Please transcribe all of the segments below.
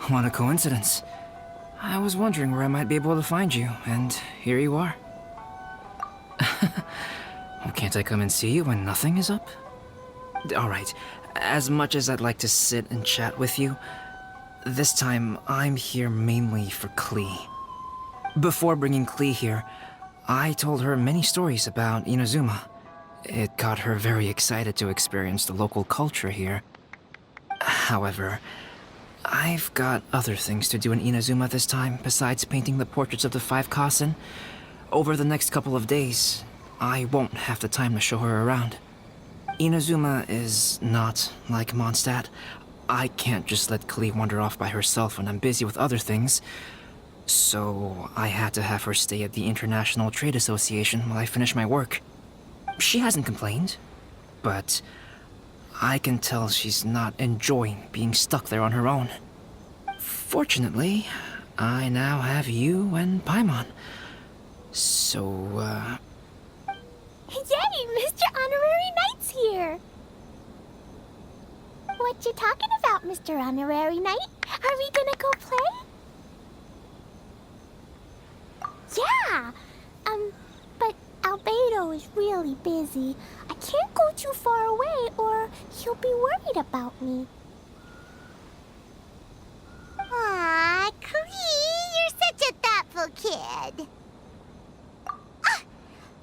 What a coincidence. I was wondering where I might be able to find you, and here you are. Well, can't I come and see you when nothing is up? Alright, as much as I'd like to sit and chat with you, this time I'm here mainly for Klee. Before bringing Klee here, I told her many stories about Inazuma. It got her very excited to experience the local culture here. However, I've got other things to do in Inazuma this time besides painting the portraits of the 5 Kasen. Over the next couple of days, I won't have the time to show her around. Inazuma is not like Mondstadt. I can't just let Klee wander off by herself when I'm busy with other things. So I had to have her stay at the International Trade Association while I finish my work. She hasn't complained, but I can tell she's not enjoying being stuck there on her own. Fortunately, I now have you and Paimon. So, Yay! Mr. Honorary Knight's here! What you talking about, Mr. Honorary Knight? Are we gonna go play? Yeah! But Albedo is really busy. I can't go too far away or he'll be worried about me. Aw, Klee, you're such a thoughtful kid.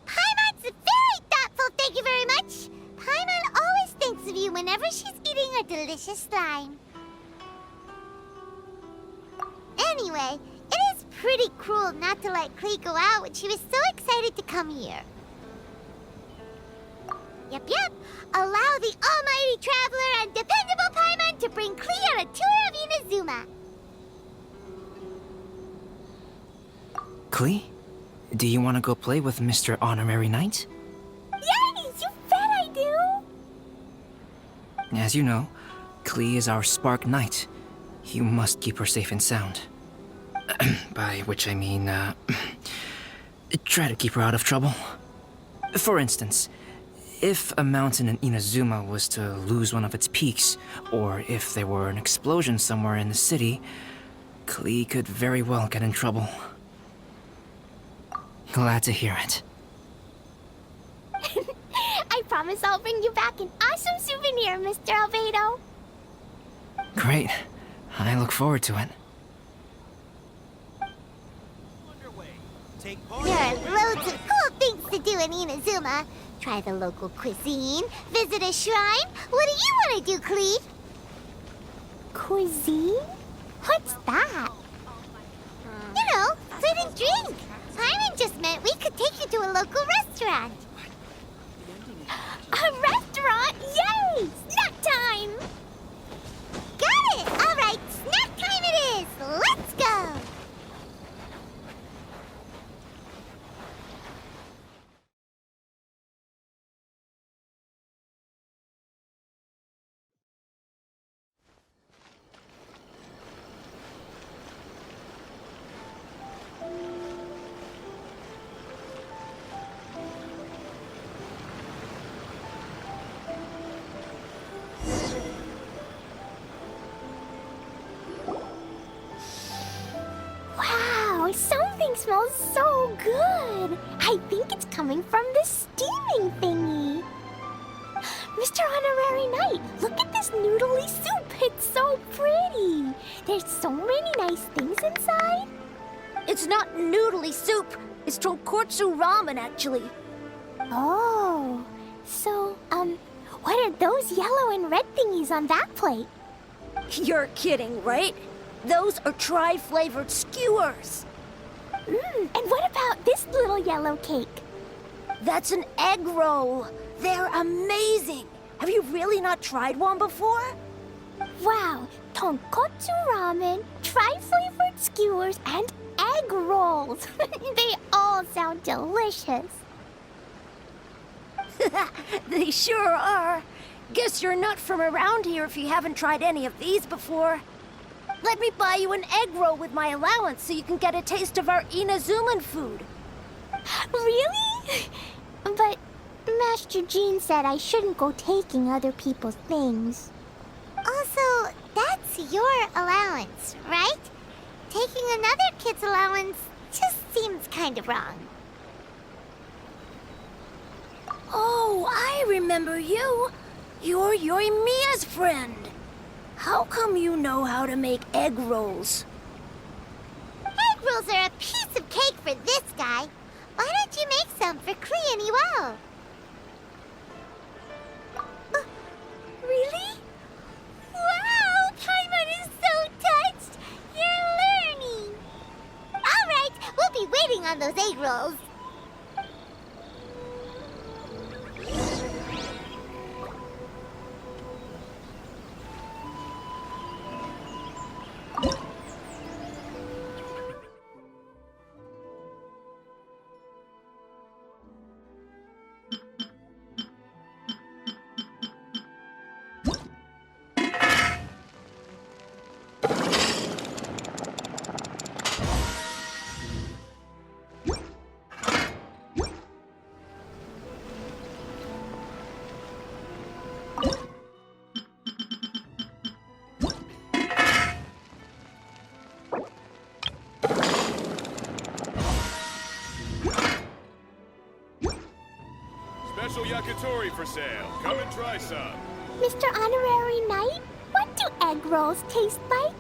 Paimon's very thoughtful, thank you very much. Paimon always thinks of you whenever she's eating a delicious slime. Anyway, it is pretty cruel not to let Klee go out when she was so excited to come here. Yep. Allow the almighty traveler and dependable Paimon to bring Klee on a tour of Inazuma. Klee, do you want to go play with Mr. Honorary Knight? Yes, you bet I do! As you know, Klee is our Spark Knight. You must keep her safe and sound. By which I mean, try to keep her out of trouble. For instance, if a mountain in Inazuma was to lose one of its peaks, or if there were an explosion somewhere in the city, Klee could very well get in trouble. Glad to hear it. I promise I'll bring you back an awesome souvenir, Mr. Albedo. Great. I look forward to it. There are loads of cool things to do in Inazuma. Try the local cuisine, visit a shrine. What do you want to do, Klee? Cuisine? What's that? You know, food and drink. Paimon just meant we could take you to a local restaurant. A restaurant? Yay! Snack time! Got it! All right, snack time it is. Let's go! Wow, something smells so good. I think it's coming from this steaming thingy. Mr. Honorary Knight, look at this noodly soup. It's so pretty. There's so many nice things inside. It's not noodly soup. It's tonkotsu ramen, actually. Oh, so, what are those yellow and red thingies on that plate? You're kidding, right? Those are tri-flavored skewers. And what about this little yellow cake? That's an egg roll. They're amazing. Have you really not tried one before? Wow, tonkotsu ramen, tri-flavored skewers, and egg rolls. They all sound delicious. They sure are. Guess you're not from around here if you haven't tried any of these before. Let me buy you an egg roll with my allowance so you can get a taste of our Inazuman food. Really? But Master Jean said I shouldn't go taking other people's things. Also, that's It's your allowance, right? Taking another kid's allowance just seems kind of wrong. Oh, I remember you. You're Yoimiya's friend. How come you know how to make egg rolls? Egg rolls are a piece of cake for this guy. Why don't you make some for Klee and Ewell? Really? Wow! Paimon is so touched! You're learning! Alright, we'll be waiting on those egg rolls. Special yakitori for sale. Come and try some. Mr. Honorary Knight, what do egg rolls taste like?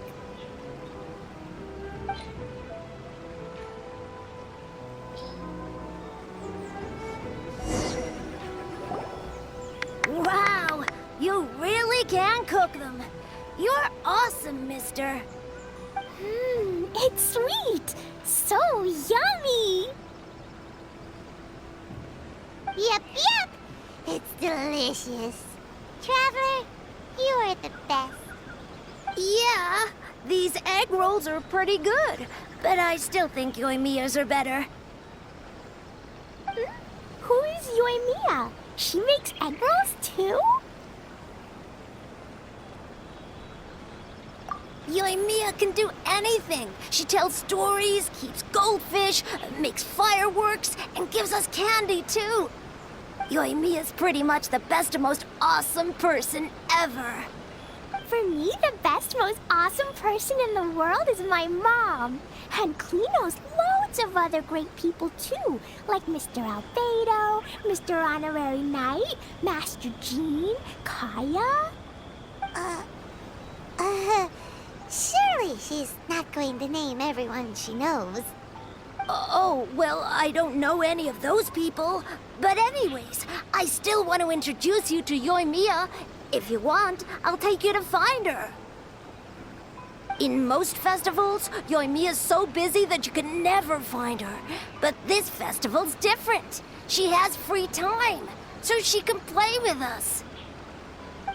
Wow, you really can cook them. You're awesome, mister. It's sweet. So yummy. Yep. It's delicious. Traveler, you are the best. Yeah, these egg rolls are pretty good, but I still think Yoimiya's are better. Who is Yoimiya? She makes egg rolls too? Yoimiya can do anything. She tells stories, keeps goldfish, makes fireworks, and gives us candy too. Yoimiya's pretty much the best and most awesome person ever. For me, the best, most awesome person in the world is my mom. And Klee knows loads of other great people too, like Mr. Albedo, Mr. Honorary Knight, Master Jean, Kaya. Surely she's not going to name everyone she knows. Oh, well, I don't know any of those people. But anyways, I still want to introduce you to Yoimiya. If you want, I'll take you to find her. In most festivals, Yoimiya's so busy that you can never find her. But this festival's different. She has free time, so she can play with us.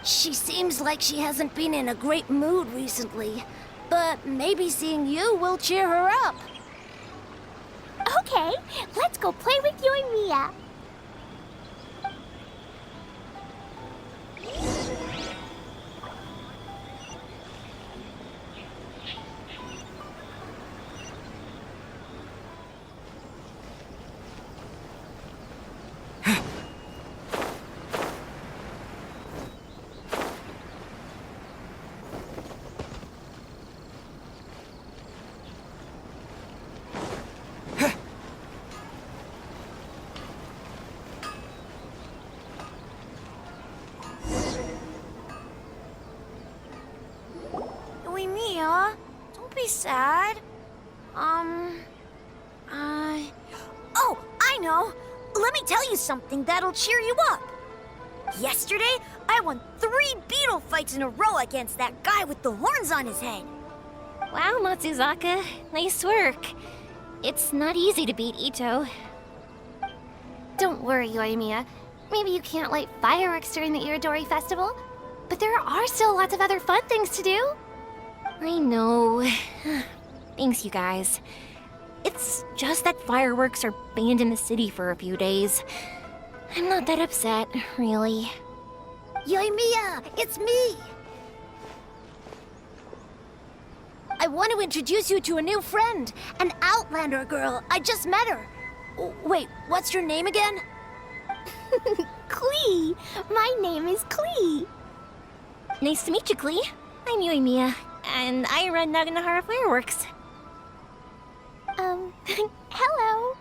She seems like she hasn't been in a great mood recently, but maybe seeing you will cheer her up. Okay, let's go play with Yoimiya. Yoimiya, don't be sad. Oh, I know. Let me tell you something that'll cheer you up. Yesterday, I won 3 beetle fights in a row against that guy with the horns on his head. Wow, Matsuzaka. Nice work. It's not easy to beat Ito. Don't worry, Yoimiya. Maybe you can't light fireworks during the Iridori Festival, but there are still lots of other fun things to do. I know. Thanks, you guys. It's just that fireworks are banned in the city for a few days. I'm not that upset, really. Yoimiya, it's me. I want to introduce you to a new friend, an Outlander girl. I just met her. Wait, what's your name again? Klee! My name is Klee. Nice to meet you, Klee. I'm Yoimiya. and I run Naganahara Fireworks. Hello.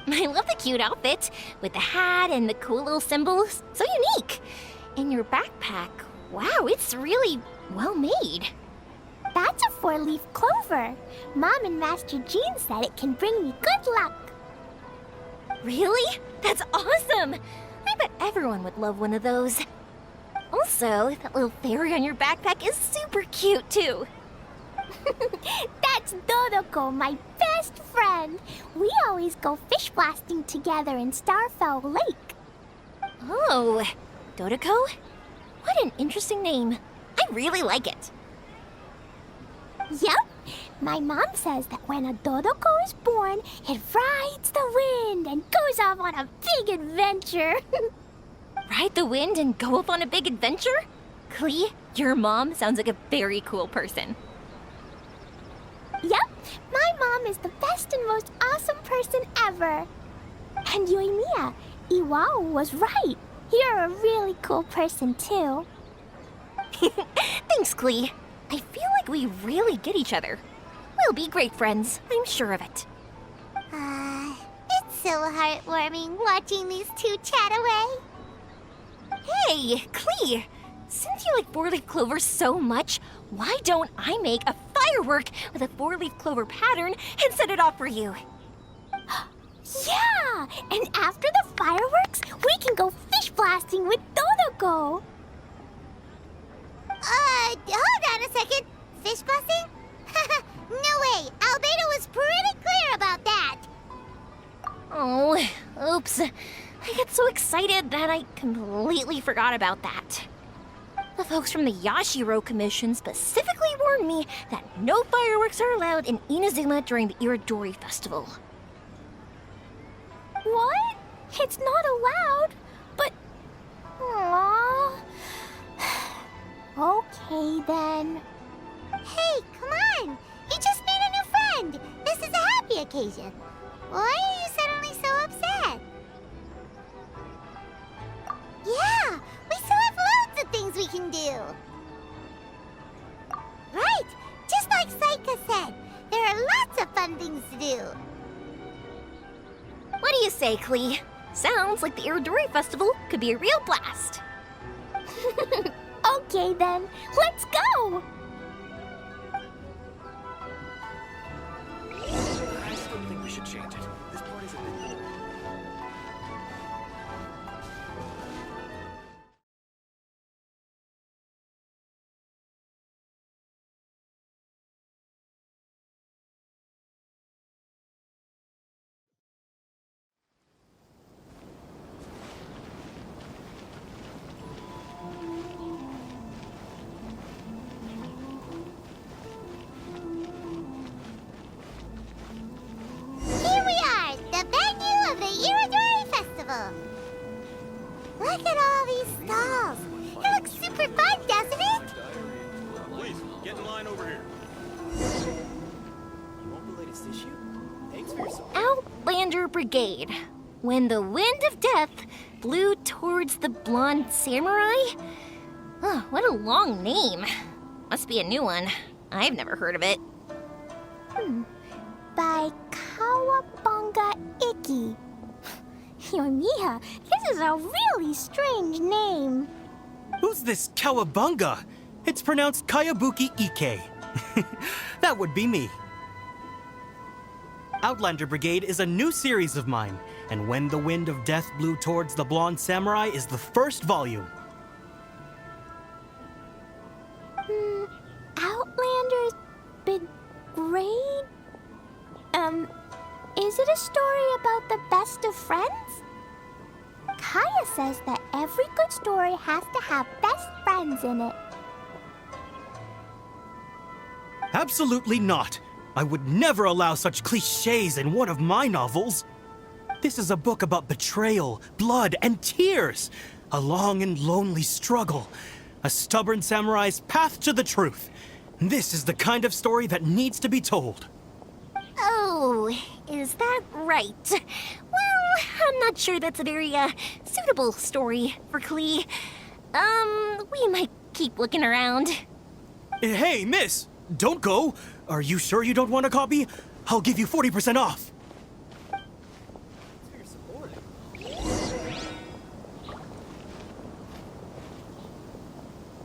I love the cute outfit, with the hat and the cool little symbols. So unique. And your backpack, wow, it's really well made. That's a 4-leaf clover. Mom and Master Jean said it can bring me good luck. Really? That's awesome! I bet everyone would love one of those. Also, that little fairy on your backpack is super cute, too. That's Dodoko, my best friend. We always go fish blasting together in Starfell Lake. Oh, Dodoko? What an interesting name. I really like it. Yep. My mom says that when a Dodoko is born, it rides the wind and goes off on a big adventure. Ride the wind and go off on a big adventure? Klee, your mom sounds like a very cool person. Yep. My mom is the best and most awesome person ever. And Yoimiya, Iwao was right. You're a really cool person, too. Thanks, Klee. I feel like we really get each other. We'll be great friends, I'm sure of it. It's so heartwarming watching these two chat away. Hey, Klee! Since you like 4-leaf clover so much, why don't I make a firework with a 4-leaf clover pattern and set it off for you? Yeah! And after the fireworks, we can go fish blasting with Dodoko. Hold on a second. Fish blasting? No way! Albedo was pretty clear about that. Oh, oops. I got so excited that I completely forgot about that. The folks from the Yashiro Commission specifically warned me that no fireworks are allowed in Inazuma during the Iridori Festival. What? It's not allowed? But... Aww. Okay, then. Hey, come on! You just made a new friend! This is a happy occasion. Why are you suddenly so upset? Yeah! We still have loads of things we can do! Right! Just like Saika said, there are lots of fun things to do. What do you say, Klee? Sounds like the Iridori Festival could be a real blast. Okay, then. Let's go! I still think we should change it. This part is a bit... Here we are, the venue of the Iridori Festival. Look at all these stalls. It looks super fun, doesn't it? Please, get in line over here. You want the latest issue? Thanks for your support. Outlander Brigade. When the wind of death blew towards the blonde samurai? Oh, what a long name. Must be a new one. I've never heard of it. By Kawabunga Iki. Yoimiya, this is a really strange name. Who's this Kawabunga? It's pronounced Kayabuki Ike. That would be me. Outlander Brigade is a new series of mine, and When the Wind of Death Blew Towards the Blonde Samurai is the first volume. Outlander's Brigade? Is it a story about the best of friends? Kaya says that every good story has to have best friends in it. Absolutely not. I would never allow such cliches in one of my novels. This is a book about betrayal, blood, and tears. A long and lonely struggle. A stubborn samurai's path to the truth. This is the kind of story that needs to be told. Oh, is that right? Well, I'm not sure that's a very, suitable story for Klee. We might keep looking around. Hey, miss! Don't go! Are you sure you don't want a copy? I'll give you 40% off!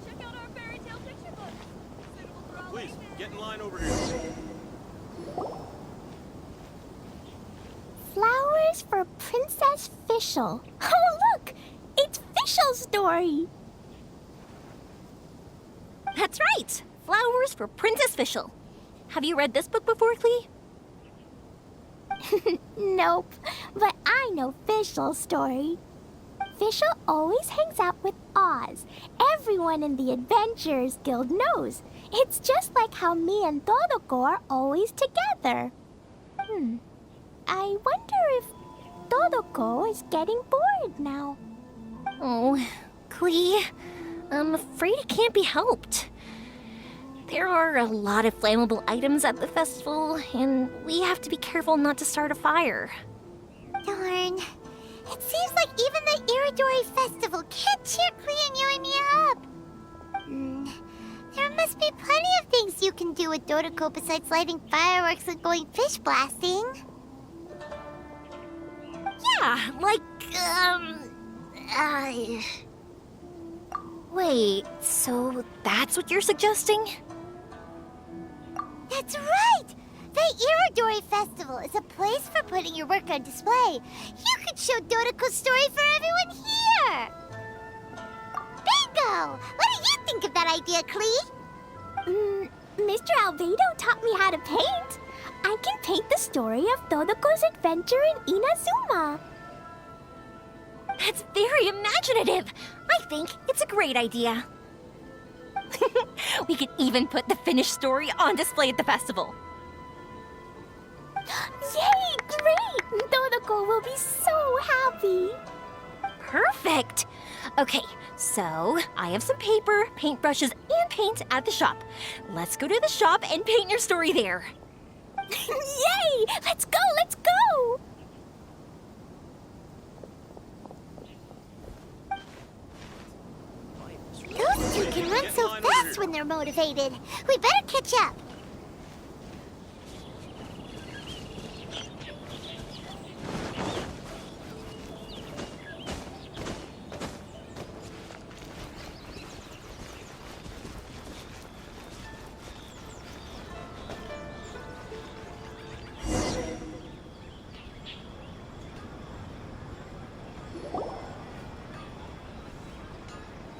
Check out our fairy tale picture book. Suitable for all Please, ages. get in line over here. Flowers for Princess Fischl. Oh, look! It's Fischl's story! That's right! Flowers for Princess Fischl. Have you read this book before, Klee? Nope, but I know Fischl's story. Fischl always hangs out with Oz. Everyone in the Adventurers Guild knows. It's just like how me and Todoko are always together. I wonder if Todoko is getting bored now. Oh, Klee, I'm afraid it can't be helped. There are a lot of flammable items at the festival, and we have to be careful not to start a fire. Darn. It seems like even the Iridori Festival can't cheer Klee and you and me up. There must be plenty of things you can do with Dodoko besides lighting fireworks and going fish blasting. Yeah, like, Wait, so that's what you're suggesting? That's right! The Iridori Festival is a place for putting your work on display. You could show Dodoko's story for everyone here! Bingo! What do you think of that idea, Klee? Mr. Albedo taught me how to paint. I can paint the story of Dodoko's adventure in Inazuma. That's very imaginative. I think it's a great idea. We could even put the finished story on display at the festival. Yay! Great! Dodoko will be so happy. Perfect. Okay, so I have some paper, paintbrushes, and paint at the shop. Let's go to the shop and paint your story there. Yay! Let's go! Let's go! Those two can run so fast when they're motivated. We better catch up.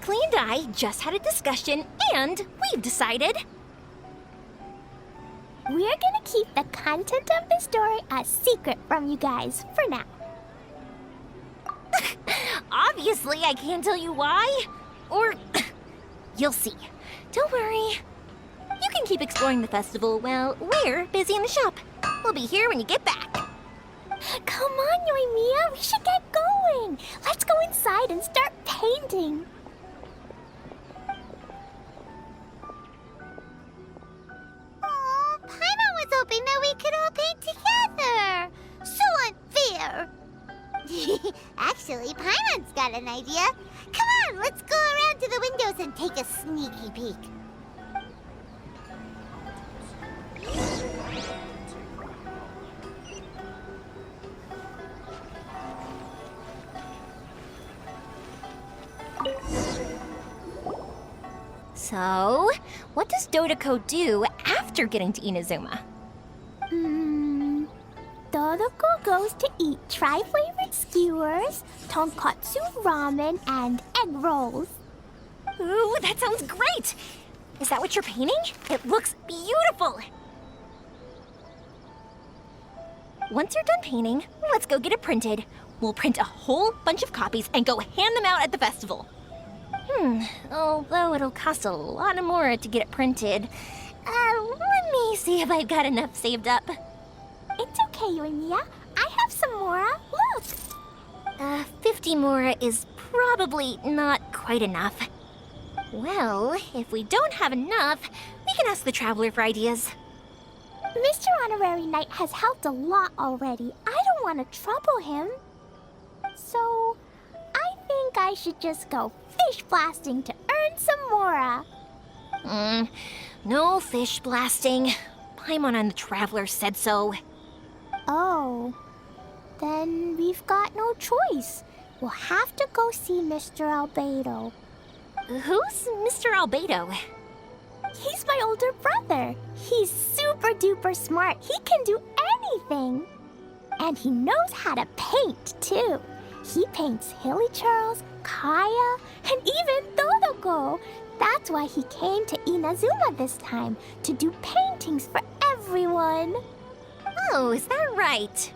Klee and I just had a discussion, and we've decided. We're gonna keep the content of the story a secret from you guys for now. Obviously, I can't tell you why. Or you'll see. Don't worry. You can keep exploring the festival while we're busy in the shop. We'll be here when you get back. Come on, Yoimiya, we should get going. Let's go inside and start painting. Oh, Paimon was hoping that we could all paint together. So unfair. Actually, Paimon's got an idea. Come on, let's go around to the windows and take a sneaky peek. So, what does Dodoko do after getting to Inazuma? Dodoko goes to eat tri-flavored skewers, tonkatsu ramen, and egg rolls. Ooh, that sounds great! Is that what you're painting? It looks beautiful! Once you're done painting, let's go get it printed. We'll print a whole bunch of copies and go hand them out at the festival. Although it'll cost a lot more to get it printed. Let me see if I've got enough saved up. It's okay, Yoimiya. I have some more. Look. 50 more is probably not quite enough. Well, if we don't have enough, we can ask the Traveler for ideas. Mr. Honorary Knight has helped a lot already. I don't want to trouble him. So, I think I should just go fish blasting to earn some mora. No fish blasting. Paimon and the Traveler said so. Oh, then we've got no choice. We'll have to go see Mr. Albedo. Who's Mr. Albedo? He's my older brother. He's super duper smart. He can do anything. And he knows how to paint, too. He paints Hilly Charles, Kaya, and even Dodoko. That's why he came to Inazuma this time, to do paintings for everyone. Oh, is that right?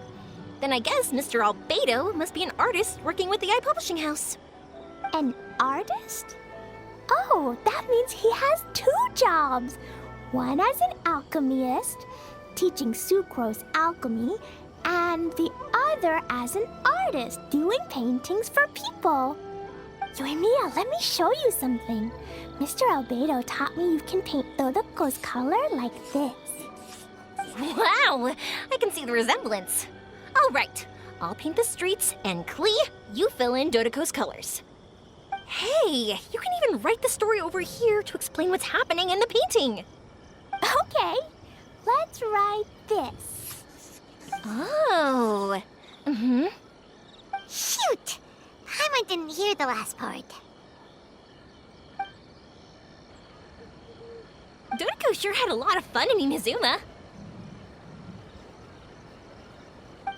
Then I guess Mr. Albedo must be an artist working with the iPublishing House. An artist? Oh, that means he has 2 jobs. One as an alchemist, teaching Sucrose alchemy, and the other as an artist, doing paintings for people. Yoimiya, let me show you something. Mr. Albedo taught me you can paint Dodoko's color like this. Wow, I can see the resemblance. All right, I'll paint the streets, and Klee, you fill in Dodoko's colors. Hey, you can even write the story over here to explain what's happening in the painting. Okay, let's write this. Oh. Shoot! Paimon didn't hear the last part. Dodoko sure had a lot of fun in Inazuma.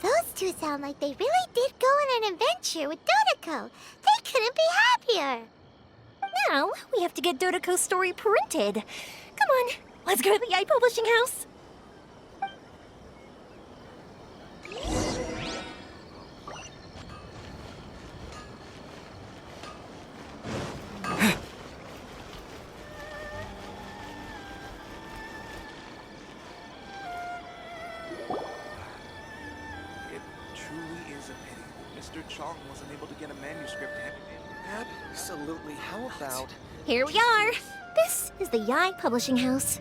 Those two sound like they really did go on an adventure with Dodoko. They couldn't be happier. Now, we have to get Dodoko's story printed. Come on, let's go to the iPublishing House. It truly is a pity that Mr. Chong wasn't able to get a manuscript handed in. Absolutely. How about... Here we are. This is the Yai Publishing House.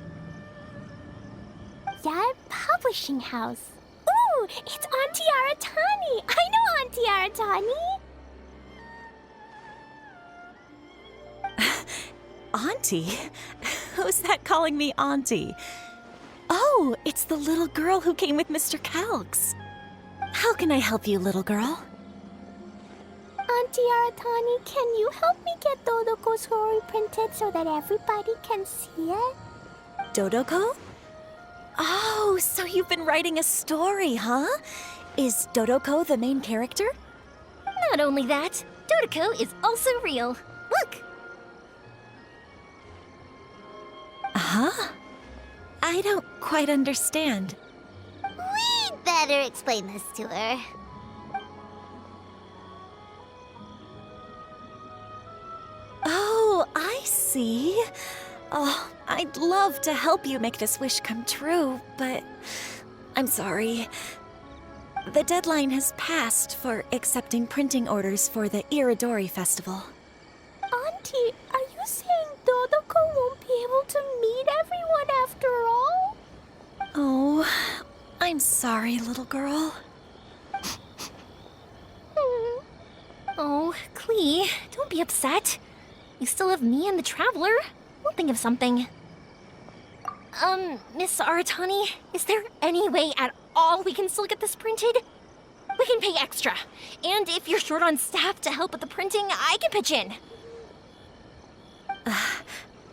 Yai Publishing House. Ooh, it's Auntie Aratani. I know Auntie Aratani. Auntie? Who's that calling me Auntie? Oh, it's the little girl who came with Mr. Calx. How can I help you, little girl? Auntie Aratani, can you help me get Dodoko's story printed so that everybody can see it? Dodoko? Oh, so you've been writing a story, huh? Is Dodoko the main character? Not only that, Dodoko is also real. Look! Huh? I don't quite understand. We'd better explain this to her. Oh, I see. Oh, I'd love to help you make this wish come true, but I'm sorry. The deadline has passed for accepting printing orders for the Iridori Festival. Auntie, are you saying Dodoko won't be able to meet everyone after all? Oh, I'm sorry, little girl. Oh, Klee, don't be upset. You still have me and the Traveler. We'll think of something. Miss Aratani, is there any way at all we can still get this printed? We can pay extra. And if you're short on staff to help with the printing, I can pitch in.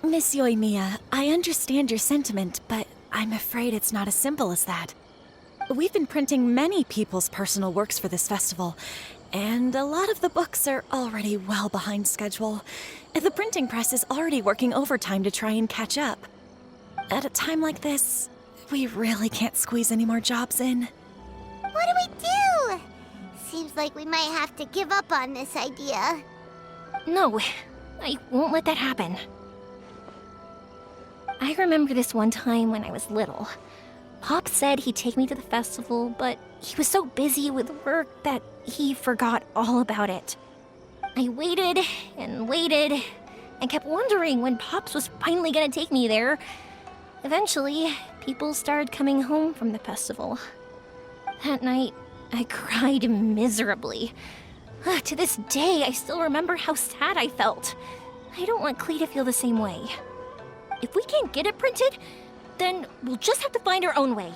Miss Yoimiya, I understand your sentiment, but I'm afraid it's not as simple as that. We've been printing many people's personal works for this festival, and a lot of the books are already well behind schedule. The printing press is already working overtime to try and catch up. At a time like this, we really can't squeeze any more jobs in. What do we do? Seems like we might have to give up on this idea. No, I won't let that happen. I remember this one time when I was little. Pop said he'd take me to the festival, but he was so busy with work that he forgot all about it. I waited and waited and kept wondering when Pops was finally gonna take me there. Eventually, people started coming home from the festival. That night, I cried miserably. To this day, I still remember how sad I felt. I don't want Klee to feel the same way. if we can't get it printed, then we'll just have to find our own way.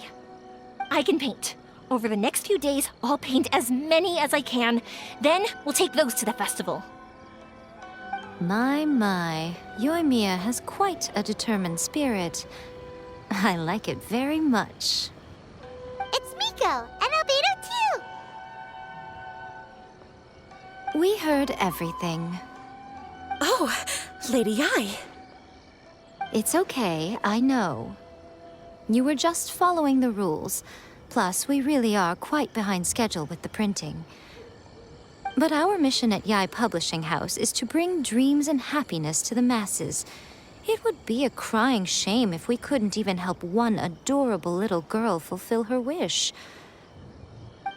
I can paint. Over the next few days, I'll paint as many as I can. Then we'll take those to the festival. My, Yoimiya has quite a determined spirit. I like it very much. It's Miko and Albedo too. We heard everything. Oh, Lady Ai. It's okay, I know. You were just following the rules. Plus, we really are quite behind schedule with the printing. But our mission at Yai Publishing House is to bring dreams and happiness to the masses. It would be a crying shame if we couldn't even help one adorable little girl fulfill her wish.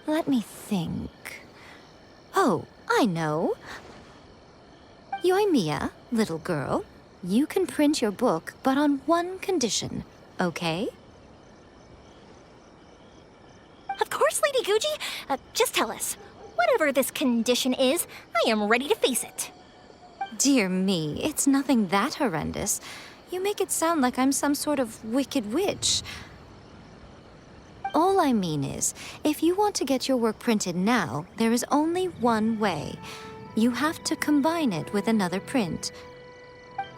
Let me think. Oh, I know. Yoimiya, little girl, you can print your book, but on one condition, okay? Of course, Lady Guji. Just tell us. Whatever this condition is, I am ready to face it. Dear me, it's nothing that horrendous. You make it sound like I'm some sort of wicked witch. All I mean is, if you want to get your work printed now, there is only one way. You have to combine it with another print.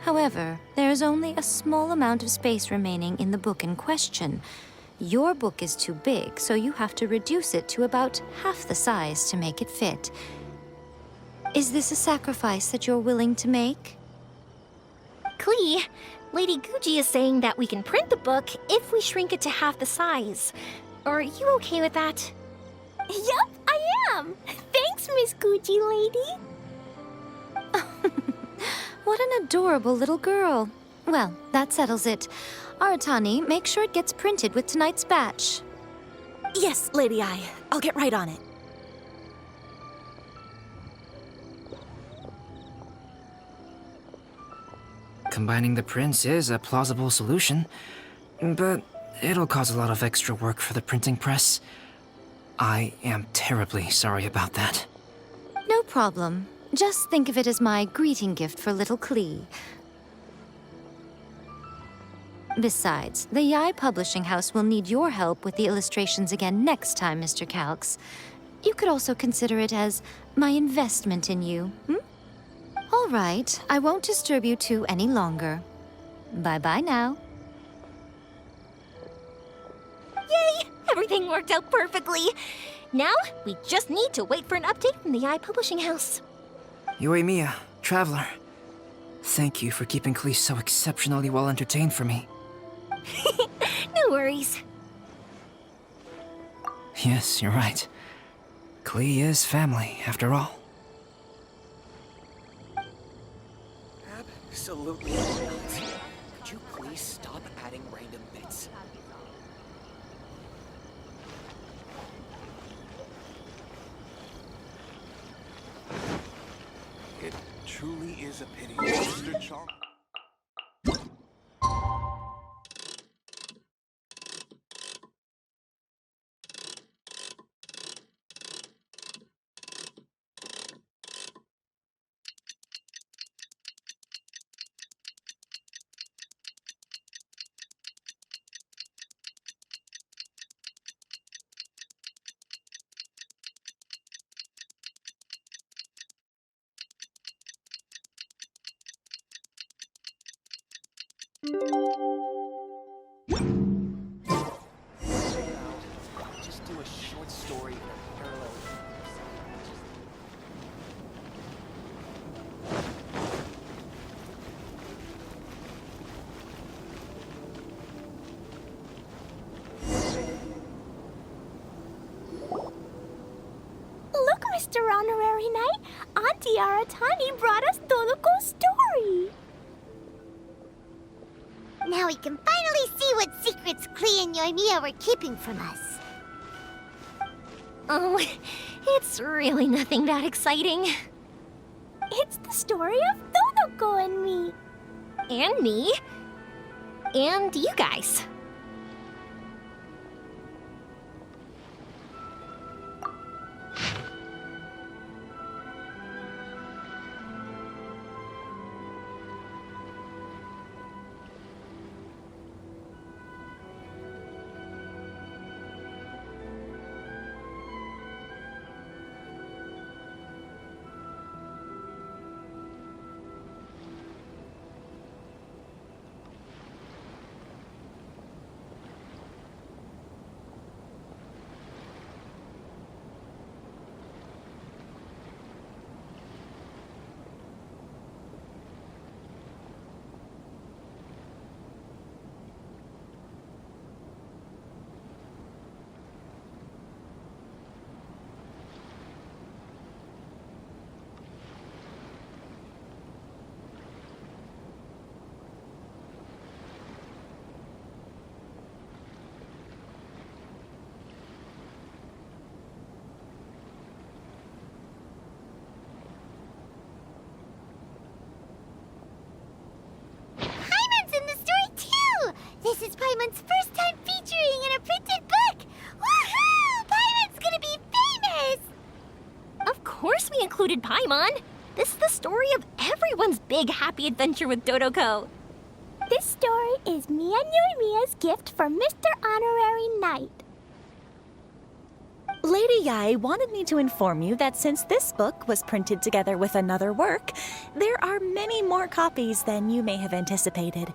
However, there is only a small amount of space remaining in the book in question. Your book is too big, so you have to reduce it to about half the size to make it fit. Is this a sacrifice that you're willing to make? Klee, Lady Guji is saying that we can print the book if we shrink it to half the size. Are you okay with that? Yup, I am. Thanks, Miss Gucci Lady. What an adorable little girl. Well, that settles it. Aratani, make sure it gets printed with tonight's batch. Yes, Lady Ai. I'll get right on it. Combining the prints is a plausible solution, but it'll cause a lot of extra work for the printing press. I am terribly sorry about that. No problem. Just think of it as my greeting gift for little Klee. Besides, the Yai Publishing House will need your help with the illustrations again next time, Mr. Calx. You could also consider it as my investment in you, All right, I won't disturb you two any longer. Bye-bye now. Yay! Everything worked out perfectly. Now, we just need to wait for an update from the Yai Publishing House. Yoimiya, Traveler. Thank you for keeping Klee so exceptionally well entertained for me. No worries. Yes, you're right. Klee is family, after all. Absolutely not. Could you please stop adding random bits? It truly is a pity, Mr. Chong. Just do a short story in a parallel universe. Look, Mr. Honorary Knight. Auntie Aratani brought us Toluco's story. Now we can finally see what secrets Klee and Yoimiya were keeping from us. Oh, it's really nothing that exciting. It's the story of Toluco and me. And me. And you guys. on! This is the story of everyone's big happy adventure with Dodoko. This story is Mia Nuimia's gift for Mr. Honorary Knight. Lady Yai wanted me to inform you that since this book was printed together with another work, there are many more copies than you may have anticipated.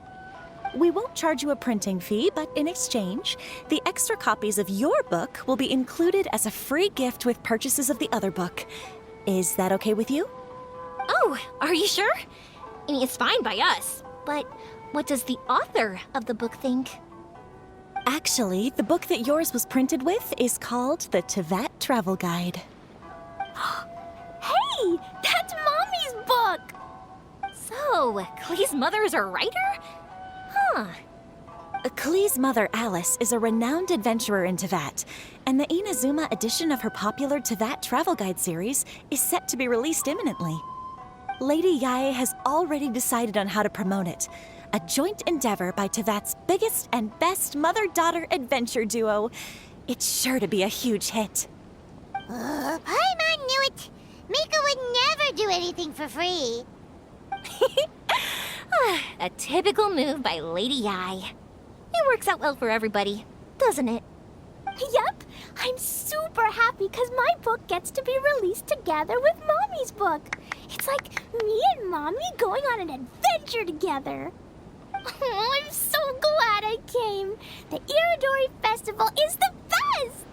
We won't charge you a printing fee, but in exchange, the extra copies of your book will be included as a free gift with purchases of the other book. Is that okay with you? Oh, are you sure? I mean, it's fine by us, but what does the author of the book think? Actually, the book that yours was printed with is called the Tevat Travel Guide. Hey, that's Mommy's book! So, Klee's mother is a writer? Huh. Klee's mother, Alice, is a renowned adventurer in Tevat, and the Inazuma edition of her popular Tevat Travel Guide series is set to be released imminently. Lady Yae has already decided on how to promote it, a joint endeavor by Tevat's biggest and best mother-daughter adventure duo. It's sure to be a huge hit. Paimon knew it. Mika would never do anything for free. A typical move by Lady Yai. It works out well for everybody, doesn't it? Yep, I'm super happy because my book gets to be released together with Mommy's book. It's like me and Mommy going on an adventure together. Oh, I'm so glad I came. The Iridori Festival is the best!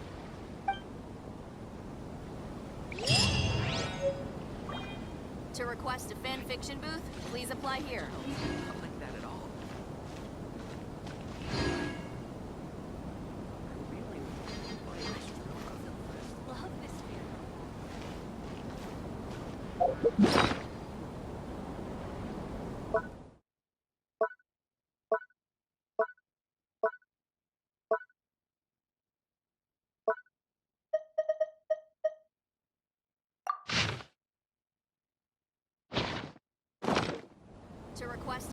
To request a fan fiction booth, please apply here. Not like that at all. To request